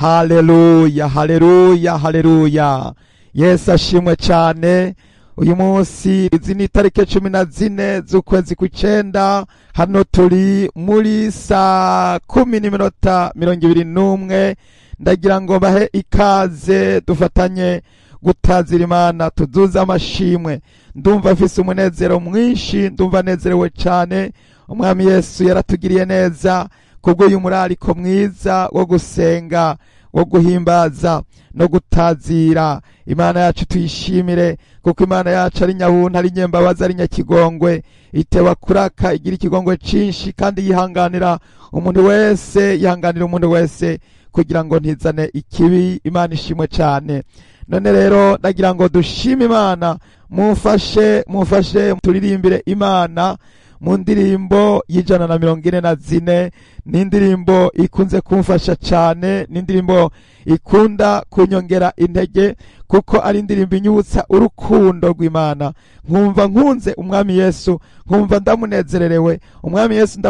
Haleluya, haleluya, haleluya. Yesu ashimwe cyane. Uyu munsi izi ni tariki 14 z'ukwezi kw'icenda, hano turi muri saa 10:21. Ndagira ngo bahe ikaze dufatanye gutazira Imana, tuduze amashimwe. Ndumva afise umunezero mwinshi, ndumva nezerewe cyane. Umwami Yesu yaratugiriye neza kubwo uyu murariko mwiza wo gusenga, wo guhimbaza no gutazira Imana yacu. Tuyishimire kuko Imana yacu ari nyabuntu, ari nyembabazi, ari nyakigongwe, itewa kuraka, igira ikigongwe cinshi kandi yihanganira umuntu wese, yihanganira umuntu wese kugira ngo ntizane ikibi. Imana ishimwe cyane. None rero ndagira ngo dushime Imana, mumfashe turirimbire Imana mu ndirimbo y'144. ni indirimbo ikunze kumfasha cyane, ni indirimbo ikunda kunyongera intege kuko ari indirimbo inyibutsa urukundo rw'Imana. Nkumva nkunze umwami Yesu, nkumva ndamunezererewe. Umwami Yesu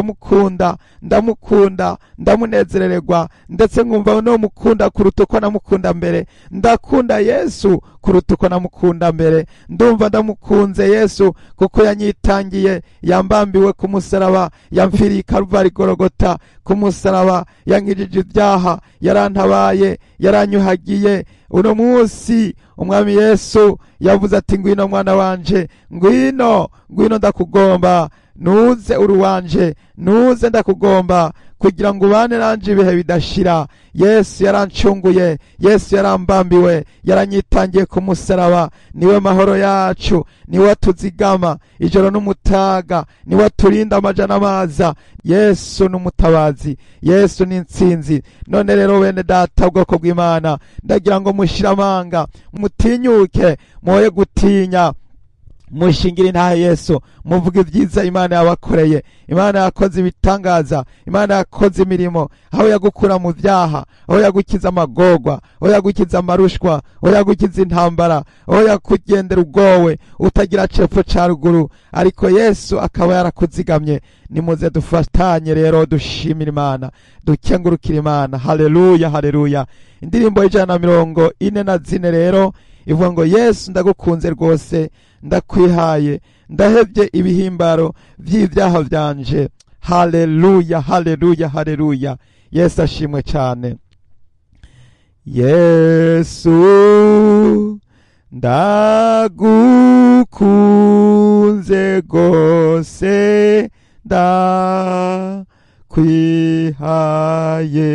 ndamukunda, ndamunezerererwa, ndetse nkumva no mukunda kuruta uko namukunda mbere. Ndakunda Yesu kuruta uko namukunda mbere. Ndumva ndamukunze Yesu kuko yanyitangiye, yambambiwe ku musaraba, yamfiriye Kalvari Golgota ku musaraba, yankijije ibyaha, yarantabaye, yaranyuhagiye. Uno munsi umwami Yesu yavuze ati, ngwino mwana wanje, ngwino ndakugomba, nuze uruwanje, nuze ndakugomba kugira ngo ubane nanje ibihe bidashira. Yesu yarancunguye, Yesu yarambambiwe, yaranyitangiye ku musaraba. Niwe mahoro yacu, niwe atuzigama ijoro n'umutaga, niwe aturinda amajana amaza. Yesu n'umutabazi, Yesu n'intsinzi. None rero bene data, ubwoko bw'Imana, ndagira ngo mushire amanga, mutinyuke, mwoye gutinya, mushingire intahe Yesu, muvuge ibyiza Imana yabakoreye. Imana yakoze ibitangaza, Imana yakoze imirimo, aho yagukura mu byaha, aho yagukiza amagorwa, aho yagukiza amarushwa, aho yagukiza intambara, aho yakugendera ugowe utagira cepfo ca ruguru, ariko Yesu akaba yarakuzigamye. Nimuze dufatanye rero dushimira Imana, dukengurukira Imana. Haleluya, haleluya. Indirimbo y'144 rero ivuga ngo, Yesu ndagukunze rwose, ndakwihaye, ndahevye ibihimbaro vy'ivyaha vyanje. Haleluya, haleluya, haleluya. Yesu ashimwe cyane. Yesu ndagukunze rwose, ndakwihaye,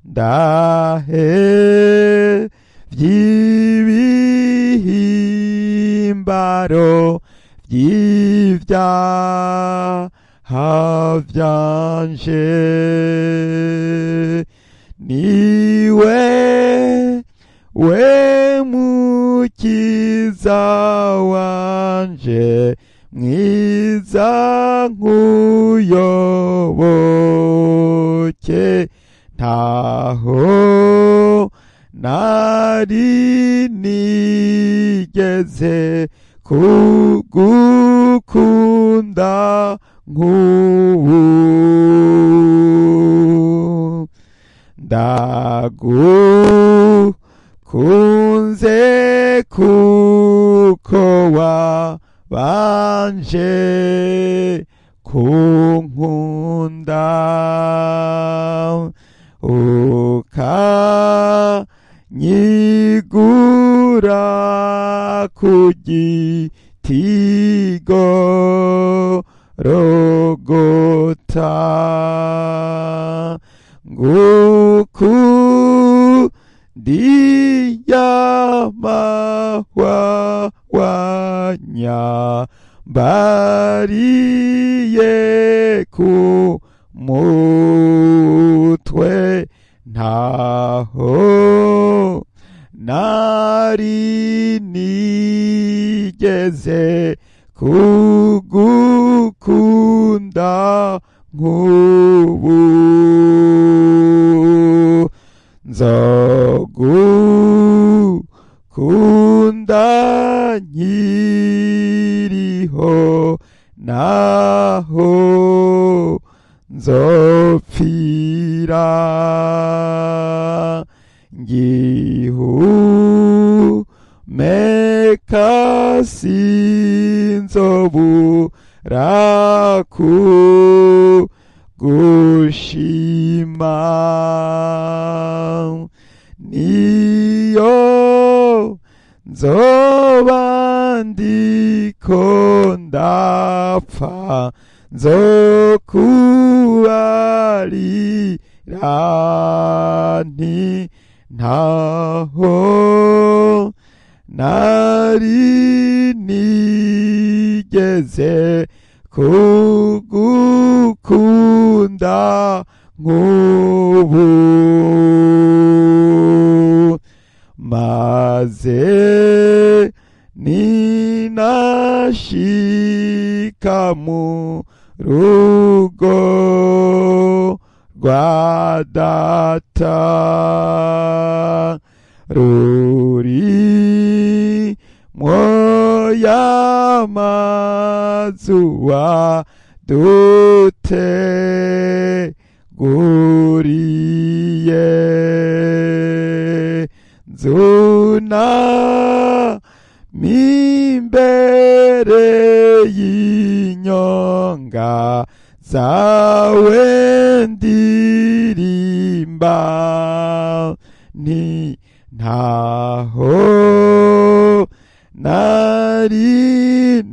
ndahe vy'ibihimbaro vy'ivyaha vyanje. Niwe mukiza wanje, mwiza nk'uyoboke, ntaho nari nigeze kugukunda nk'ubu. Ndagukunze kuko wabanje kunkunda, ukanyigura ku giti Golgota. Ngukundiya mahwanya, mbariye ku mutwe, ntaho nari nigeze kugukunda nk'ubu. Nzogukunda nkiriho, naho nzopfira ngihumeka sinzobura kugushima niyo nzoba ndiko ndapfa nzokubarira nti ntaho nari nigeze kugukunda nk'ubu maze ninashika mu rugo rwa data ruri y'amazuba duteguriye nzuna mimbere y'inyonga zawe ndirimba nti ntaho nari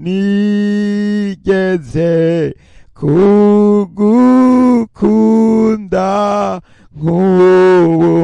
nigeze kugukunda nk'ubu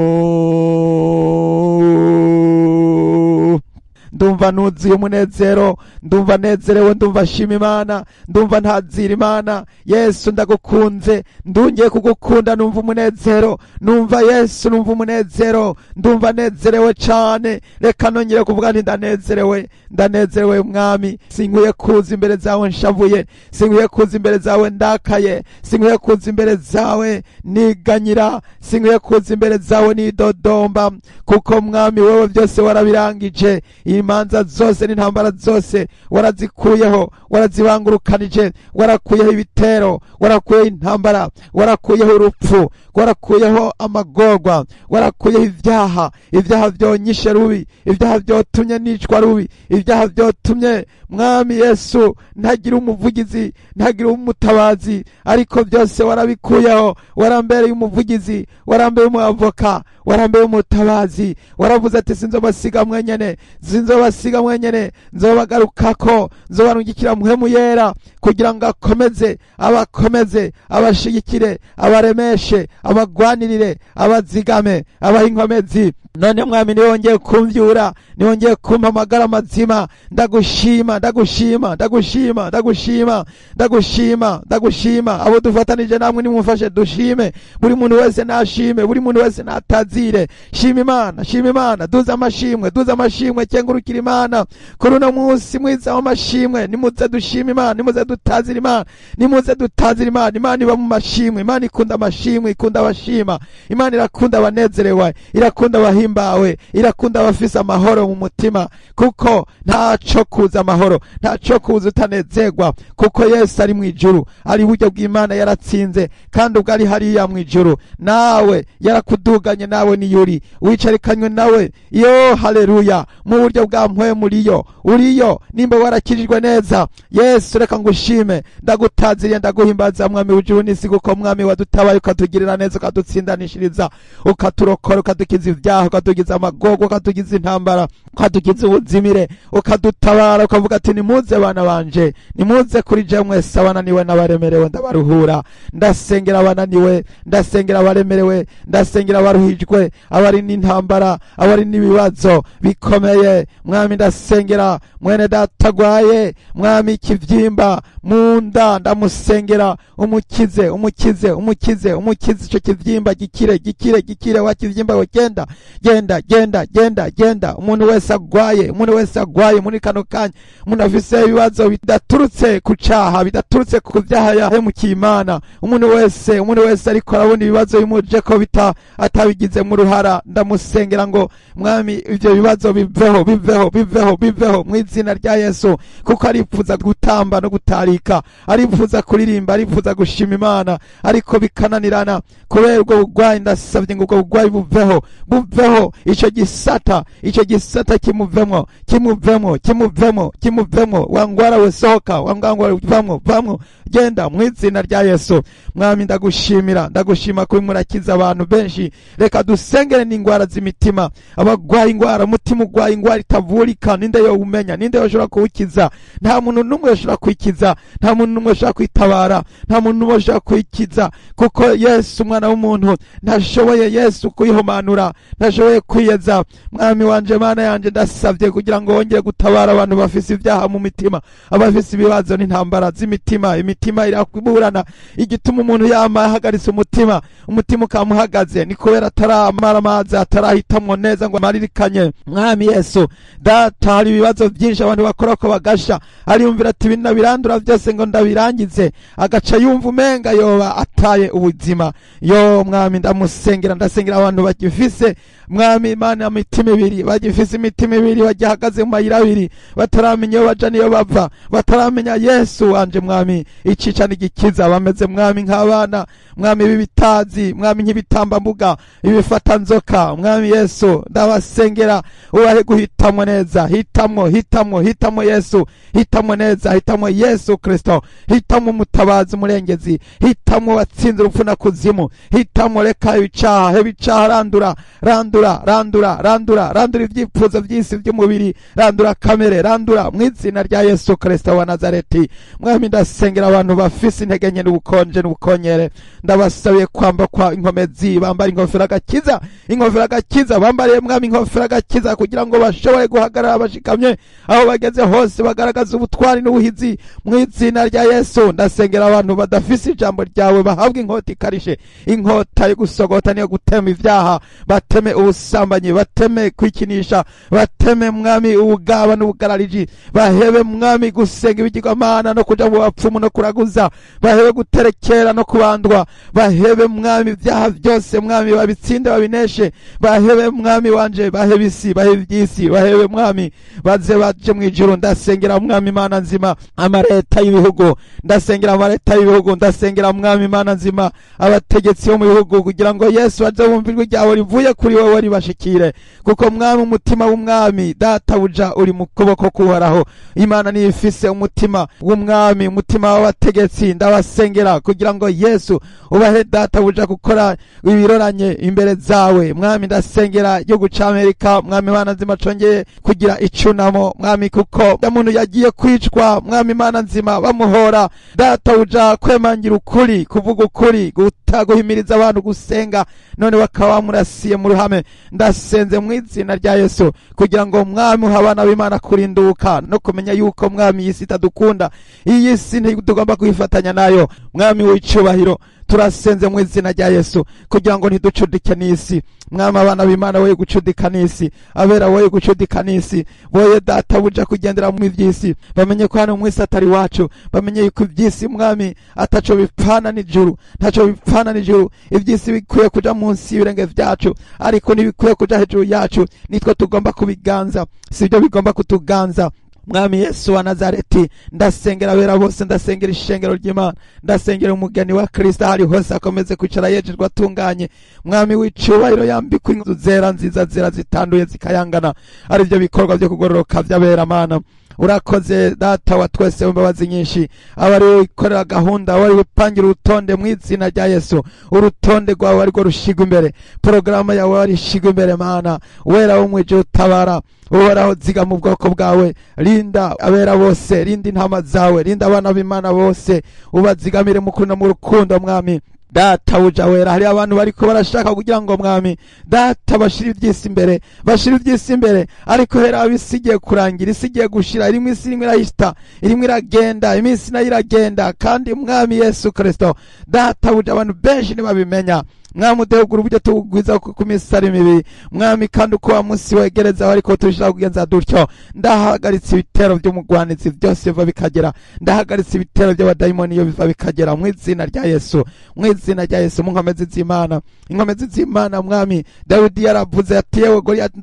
ndumva nuzuye umunezero, ndumva nezerewe, ndumva shima Imana, ndumva ntazira Imana. Yesu ndagukunze, ndungiye kugukunda, numva umunezero, numva Yesu, numva umunezero, ndumva nezerewe cyane. Reka nongere kuvuga nti ndanezerewe, ndanezerewe mwami. Sinkwiye kuza imbere zawe nshavuye, sinkwiye kuza imbere zawe ndakaye, sinkwiye kuza imbere zawe niganyira, sinkwiye kuza imbere zawe nidodomba, kuko mwami wewe byose warabirangije. Imanza zose n'intambara zose warazikuyeho, warazibangurukanije, warakuyeho ibitero, warakuyeho intambara, warakuyeho urupfu, warakuyeho amagorwa, warakuyeho ibyaha byonyishe rubi, ibyaha byotumye nicwa rubi, ibyaha byotumye mwami Yesu ntagira umuvugizi, ntagira umutabazi, ariko byose warabikuyeho. Warambereye umuvugizi, warambereye umwavoka, warambereye umutabazi. Waravuze ati sinzobasiga mwenyene, sinzobasiga mwenyene, nzobagarukako, nzobarungikira mpwemu yera kugira ngo akomeze, abakomeze, abashigikire, abaremeshe, abagwanirire, abazigame, abaha inkomezi. None mwami niwongeye kumvyura, niwongeye kumpa amagara mazima, ndagushima, ndagushima, ndagushima, ndagushima, ndagushima, ndagushima. Abo dufatanije namwe nimumfashe dushime, buri muntu wese nashime, buri muntu wese natazire. Shima Imana, shima Imana, duza amashimwe, duza amashimwe, kengurukira Imana kuri uno munsi mwiza w'amashimwe. Nimuze dushima Imana, nimuze dutazira Imana, nimuze dutazira Imana. Imana iba mu mashimwe, Imana ikunda amashimwe, ikunda abashima. Imana irakunda abanezerewe, irakunda abahimbawe, irakunda abafise amahoro mu mutima, kuko ntaco kuza amahoro, ntaco kuza utanezerwa, kuko Yesu ari mu ijuru, ari buryo bw'Imana, yaratsinze, kandi ubwo ari hariya mu ijuru nawe yarakuduganye, nawe niyuri wicarikanywe nawe. Yo haleluya, mu buryo bwa mpwemu uriyo, nimba warakijijwe neza. Yesu reka ngushime, ndagutaziriye, ndaguhimbaza mwami w'ijuru n'isi, kuko mwami wadutabaye, ukatugirira neza, ukadutsindanishiriza, ukaturokora, ukadukiza ibyaha, ukatugiza amagorwa, ukatugiza intambara, ukatugiza ubuzimire, ukadutabara, ukavuga ati nimuze bana banje, nimuze kuri je mwese abananiwe n'abaremerewe ndabaruhura. Ndasengera abananiwe, ndasengera abaremerewe, ndasengera abaruhijwe, abari n'intambara, abari n'ibibazo bikomeye. Mwami ndasengera mwene datagwaye, mwami ikivyimba munda, ndamusengera umukize, umukize, umukize, umukize ico kivyimba, gikire, gikire, gikire. Wakivyimba we genda, genda, genda, genda, genda. Umuntu wese agwaye, umuntu wese agwaye muri kano kanya, umuntu afise ibibazo bidaturutse ku caha, bidaturutse ku vyaha yahemukiye Imana, umuntu wese ariko arabona ibibazo bimuje ko atabigize mu ruhara, ndamusengera ngo mwami ivyo bibazo biveho, biveho, biveho, biveho mu izina rya Yesu, kuko aripfuza gutamba no gutari guhagarika, arifuza kuririmba, arifuza gushima Imana, ariko bikananirana kubera ubwo bugwayi. Ndasabye ngo ubwo bugwayi buveho, icyo gisata kimuvemo, wangwara we sohoka, wangwara vamwo, genda mu izina rya Yesu. Mwami ndagushima ko murakiza abantu benshi. Reka dusengere n'ingwara z'imitima, abagwaye ingwara, umutima ugwaye ingwara itavurika, ninde yo umenya, ninde yoshobora kuwukiza? Nta muntu numwe yoshobora kwikiza, nta muntu numwe yoshobora kwitabara, nta muntu numwe yoshobora kwikiza, kuko Yesu umwana w'umuntu ntashoboye Yesu kuyihomanura, ntashoboye kwiyeza. Mwami wanje, Mana yanje, ndasavye kugira ngo wongere gutabara abantu bafise ibyaha mu mitima, abafise ibibazo n'intambara z'imitima. Imitima irakuburana, igituma umuntu yama ahagaritse umutima ukamuhagaze ni kubera ataramara amazi, atarahitamwo neza ngo amaririkanye. Mwami Yesu, data, hari ibibazo byinshi abantu bakora ko bagasha, ariyumvira ati ibintu birandura byose ngo ndabirangize, agaca yumva umenga yoba ataye ubuzima. Mwami ndasengera abantu bagifise, Mwami Imana, imitima ibiri, bagifise imitima ibiri, bagihagaze mu mayira abiri, bataramenya iyo baja niyo bava, bataramenya Yesu wanje. Mwami, icica n'igikiza, bameze Mwami nk'abana, Mwami b'ibitazi, Mwami nk'ibitambambuga, ibifata nzoka. Mwami Yesu, ndabasengera ubahe guhitamwo neza, hitamwo Yesu, hitamwo neza, hitamwo Yesu Kristo, hitamwo umutabazi, umurengezi, hitamwo watsinze urupfu na kuzimu, hitamwo reka ibicaha, randura ibyifuzo by'isi by'umubiri, randura kamere, randura mu izina rya Yesu Kristo wa Nazareti. Mwami ndasengera abantu bafise intege nke n'ubukonje n'ubukonyere, ndabasabiye kwambakwa inkomezi, bambara ingofero agakiza, bambariye Mwami ingofero agakiza, kugira ngo bashobore guhagarara bashikamye aho bageze hose, bagaragaza ubutwari n'ubuhizi mu izina rya Yesu. Ndasengera abantu badafise ijambo ryawe, bahabwa inkota ikarishe, inkota yo gusogota niyo gutema ibyaha, bateme ubusambanyi, bateme kwikinisha, bateme Mwami ubugaba n'ubugarariji, bahebe Mwami gusenga ibigirwamana no kuja mu bapfumu no kuraguza, bahebe guterekera no kubandwa, bahebe Mwami ibyaha byose Mwami babitsinde babineshe, bahebe Mwami wanje, bahebe isi, bahebe iby'isi, bahebe Mwami baje mu ijuru. Ndasengera Mwami Imana nzima amareta y'ibihugu, ndasengera Mwami Imana nzima abategetsi bo mu bihugu, kugira ngo Yesu aze bumvirwe ryawe rivuye kuri wowe ribashikire, kuko Mwami umutima w'umwami data buja uri mu kuboko kuhoraho. Imana niyo ifise umutima w'umwami, umutima w'abategetsi. Ndabasengera kugira ngo Yesu ubahe data buja gukora ibiroranye imbere zawe. Mwami ndasengera igihugu c'Amerika, Mwami Imana nzima congeye kugira icunamo Mwami, kuko umuntu yagiye kwicwa Mwami Imana nzima bamuhora, data buja kwemangira ukuri, kuvuga ukuri, guhimiriza abantu gusenga, none bakaba bamurasiye mu ruhame. Ndasenze mu izina rya Yesu kugira ngo Mwami uha abana b'Imana kurinduka no kumenya yuko Mwami iyi si itadukunda, iyi si ntitugomba kuyifatanya nayo. Mwami w'icubahiro, turasenze mu izina rya Yesu kugira ngo ntiducudike n'isi. Mwami abana b'Imana woye gucudika n'isi, abera woye gucudika n'isi, woye data buja kugendera mu ivy'isi, bamenye ko hano mwisi atari wacu, bamenye yuko ivy'isi Mwami ataco bipfana n'ijuru, ntaco bipfana n'ijuru. Ivy'isi bikwiye kuja munsi y'ibirenge vyacu, ariko ntibikwiye kuja hejuru yacu, nitwe tugomba kubiganza, sibyo bigomba kutuganza. Mwami Yesu wa Nazareti, ndasengera abera bose, ndasengera ishengero ry'Imana, ndasengera umugeni wa Kristo hari hose akomeze kwicara yejejwe atunganye. Mwami w'icubahiro, yambikwa inzu zera nziza zera zitanduye zikayangana, ari byo bikorwa byo kugororoka vy'abera. Mana urakoze data wa twese w'imbabazi nyinshi, abari wikorera gahunda, abari wipangira urutonde mu izina rya Yesu. Urutonde rwawe ariko rushigwa imbere, porogaramu yawe ari shigwa imbere. Mana wera wo mwije utabara, uhoraho ziga mu bwoko bwawe, rinda abera bose, rinda intama zawe, rinda abana b'Imana bose, ubazigamire mu kuri no mu rukundo. Mwami data buja wera, hari abantu bariko barashaka kugira ngo Mwami data bashira ivy'isi imbere, ariko hera abisigiye kurangira, isigiye gushira, irimwe isi irimwe irahita, irimwe iragenda, iminsi nayo iragenda. Kandi Mwami Yesu Kristo data buja abantu benshi ntibabimenya, mwami udehugura uburyo tugwiza ku misari mibi mwami, kandi uko wa munsi wegereza ariko turishaka kugenza dutyo. Ndahagaritse ibitero by'umugwanizi byose biva bikagera, ndahagaritse ibitero by'abadayimoni iyo biva bikagera mu izina rya Yesu, mu izina rya Yesu. Mu nkomezi z'Imana, inkomezi z'Imana mwami, Dawidi yaravuze ati yewe Goliath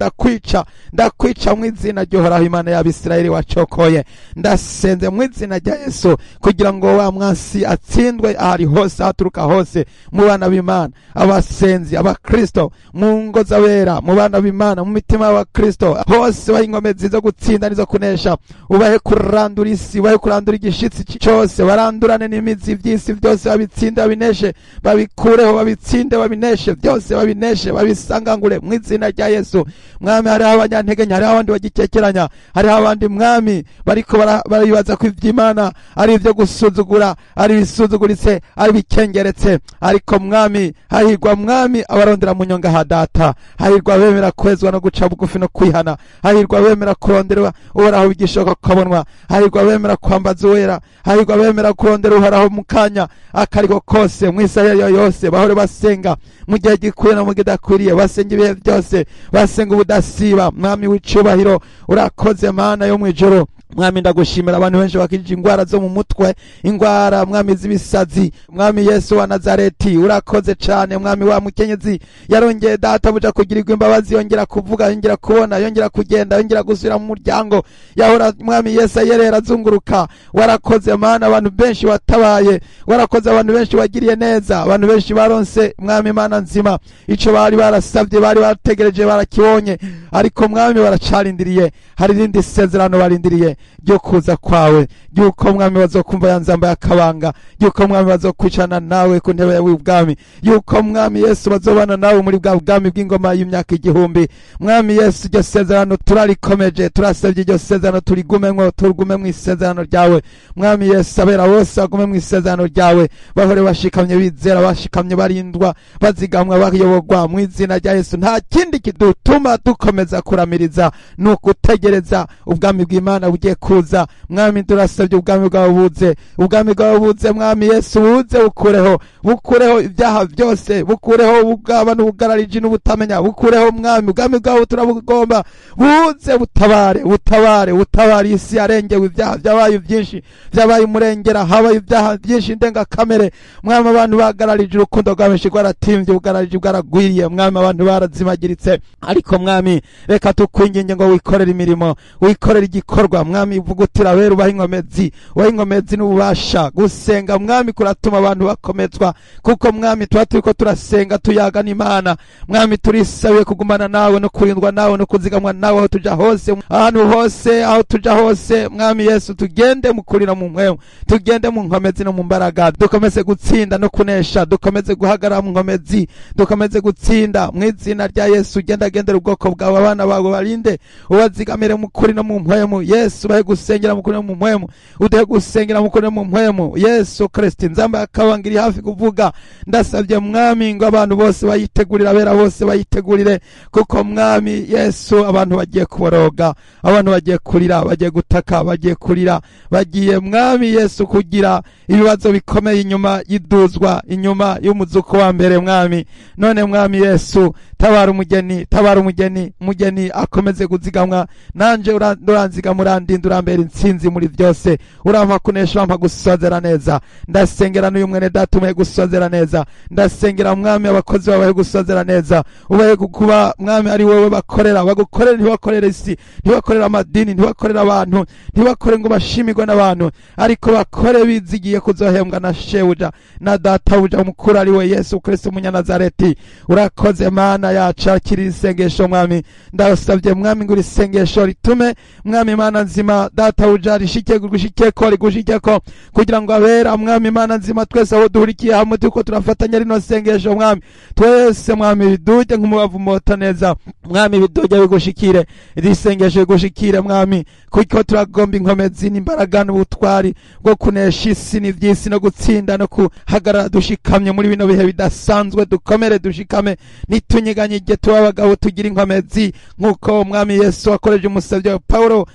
ndakwica mu izina ry'Uhoraho Imana y'Abisirayeli wacokoye. Ndasenze mu izina rya Yesu kugira ngo wa mwansi atsindwe ahari hose, aturuka hose mu bana b'Imana, abasenzi, abakristo, mu ngo z'abera, mu bana b'Imana, mu mitima y'abakristo hose, bahe inkomezi zo gutsinda nizo kunesha. Ubahe kurandura isi, ubahe kurandura igishitsi cyose, barandurane n'imizi by'isi byose, babitsinde babineshe, babikureho, babitsinde babineshe byose, babineshe babisangangure mu izina rya Yesu. Mwami, hariho abanyantegenya, hariho abandi bagikekeranya, hariho abandi mwami bariko baribaza ko ivy'Imana ari ivyo gusuzugura, ari bisuzuguritse, ari bikengeretse. Ariko mwami, hahirwa mwami abarondera mu nyonga ha data, hahirwa bemera kwezwa no guca bugufi no kwihana, hahirwa bemera kurondera Uhoraho bigishoboka kubonwa, hahirwa bemera kwambaza uwera, hahirwa bemera kurondera Uhoraho mu kanya akariko kose, mu isaha yose bahore basenga mu gihe gikwiye no mu kidakwiriye, basenga ibihe byose, basenga ubudasiba. Mwami w'icubahiro, urakoze Mana yo mwijoro. Mwami, ndagushimira abantu benshi bakijije ingwara zo mu mutwe, ingwara mwami z'ibisazi. Mwami Yesu wa Nazareti, urakoze cyane. Mwami, wa mukenyezi yarongeye data buja kugirirwa imbabazi, yongera kuvuga, yongera kubona, yongera kugenda, yongera gusubira mu muryango yahora mwami Yesu yerera azunguruka. Warakoze Mana, abantu benshi watabaye, warakoze abantu benshi wagiriye neza, abantu benshi baronse mwami Mana nzima ico bari barasavye, bari bategereje, barakibonye. Ariko mwami baracarindiriye, hari rindi sezerano barindiriye ryo kuza kwawe, yuko mwami bazokumva yanzamba yakabanga, yuko mwami bazokwicana nawe ku ntebe yawe ubwami, yuko mwami Yesu bazobana nawe muri bwa bwami bw'ingoma y'imyaka 1000. Mwami Yesu, iryo sezerano turarikomeje, turasabye iryo sezerano turigumemwo, tugume mu isezerano ryawe. Mwami Yesu, abera bose bagume mu isezerano ryawe, bahore bashikamye bizera, bashikamye barindwa, bazigamwa, bayoborwa mu izina rya Yesu. Nta kindi kidutuma dukomeza kuramiriza nukutegereza ubwami bw'Imana bugiye kuza. Mwami, turasabye ubwami bwawe buze, ubwami bwawe buze Mwami Yesu, buze bukureho ibyaha byose, bukureho ubugaba n'ubugarariji n'ubutamenya, bukureho mwami, ubwami bwawe turabugomba, buze butabare isi yarengewe, ibyaha byabaye byinshi, byabaye umurengera, habaye ibyaha byinshi ndengakamere. Mwami, abantu bagararije urukundo rwawe rwaratimvye, ubugarariji bwaragwiriye. Mwami, abantu barazimagiritse. Ariko mwami, reka tukwinginge ngo wikorere imirimo, wikorere igikorwa. Mwami, uvugutira abera, ubaha inkomezi n'ububasha. Gusenga mwami kuratuma abantu bakomezwa, kuko mwami tuba turiko turasenga tuyaga n'Imana. Mwami, turisabiye kugumana nawe no kurindwa nawe no kuzigamwa nawe aho tuja hose, ahantu hose, aho tuja hose. Mwami Yesu, tugende mu kurira mu mpwemu, tugende mu nkomezi no mu mbaraga, dukomeze gutsinda no kunesha, dukomeze guhagarara mu nkomezi, dukomeze gutsinda mu izina rya Yesu. Gendera ubwoko bwawe, abana bawe barinde, ubazigamire mu kuri no mu mpwemu. Yesu, bahe gusengera mu kuri no mu mpwemu, udehe gusengera mu kuri no mu mpwemu. Yesu Kristo, nzamba yakabangiri hafi kuvuga. Ndasabye mwami ngo abantu bose bayitegurira, abera bose bayitegurire, kuko mwami Yesu abantu bagiye kuboroga, abantu bagiye kurira, bagiye gutaka, bagiye kurira, bagiye mwami Yesu kugira ibibazo bikomeye inyuma y'iduzwa, inyuma y'umuzuko wa mbere. Mwami, none mwami Yesu, tabara umugeni akomeze guzigamwa. Nanje uranzigamura, urandinda, urambera intsinzi muri byose, urampa kunesha, urampa gusozera neza. Ndasengera n'uyu mwene data umuhe gusozera neza, ndasengera mwami abakozi bawe gusozera neza, ubahe kuba mwami ari wowe bakorera, bagukorera, ntibakorera isi, ntibakorera amadini, ntibakorera abantu, ntibakore ngo bashimirwe n'abantu, ariko bakore bizigiye kuzohembwa na shebuja na databuja mukuru ari we Yesu Kristo Umunyanazareti. Urakoze Mana yacu, akira isengesho mwami. Ndasabye mwami ngo isengesho ritume mwami Mana nzima databuja rigushikeko, kugira ngo abera mwami Mana nzima twese aho duhurikiye hamwe tuko turafatanya rino sengesho mwami, twese mwami biduje nk'umubavu mota neza. Mwami, biduje bigushikire, iri sengesho bigushikire mwami, kuko turagomba inkomezi n'imbaraga n'ubutwari bwo kunesha isi n'ivyisi no gutsinda no kuhagarara dushikamye muri bino bihe bidasanzwe. Dukomere dushikame, nitunyiganyije, tuba abagabo tugira inkomezi, nk'uko mwami Yesu akoreje umusavye Paulo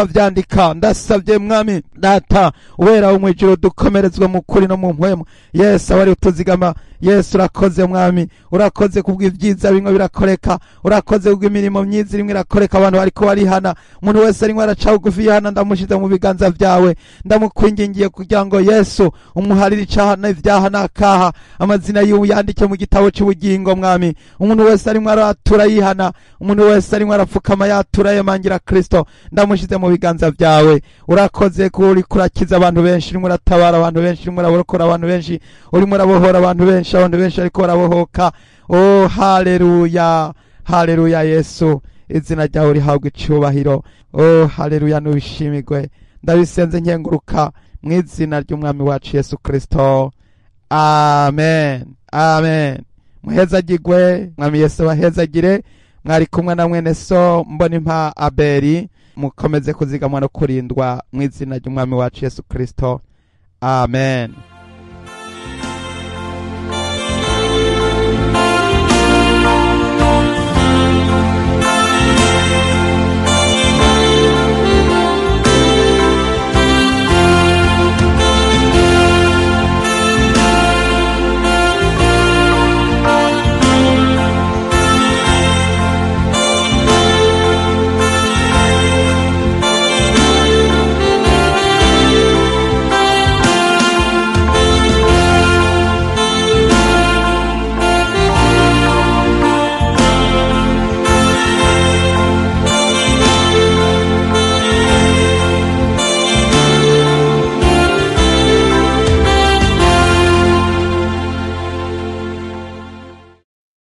bakavyandika. Ndasavye mwami data wera wo mwijuru dukomerezwe mu kuri no mu mpwemu. Yesu wari utuzigama. Yesu urakoze mwami, urakoze kubw'ivyiza bimwe birakoreka, urakoze kubw'imirimo myiza rimwe irakoreka, abantu bariko barihana, umuntu wese arimwe araca bugufi yihana. Ndamushize mu biganza vyawe, ndamukwingingiye kugira ngo Yesu umuharire icaha n'ivyaha n'akaha, amazina yiwe yandike mu gitabo c'ubugingo mwami. Umuntu wese arimwe aratura yihana, umuntu wese arimwe arapfukama yatura yemangira Kristo, ndamushize mu biganza vyawe. Urakoze kuri kurakiza abantu benshi, rimwe uratabara abantu benshi, rimwe uraborokora abantu benshi, urimo urabohora abantu benshi, abantu benshi ariko barabohoka. Oh haleluya, haleluya Yesu, izina ryawe rihabwe icubahiro. Oh haleluya, nubishimigwe. Ndabisenze nkenguruka mu izina ry'umwami wacu Yesu Kristo, amen, amen. Muhezagirwe, mwami Yesu wahezagire. Mwari kumwe na mwene so Mbonimpa Abeli, mukomeze kuzigamwa no kurindwa mu izina ry'umwami wacu Yesu Kristo, amen.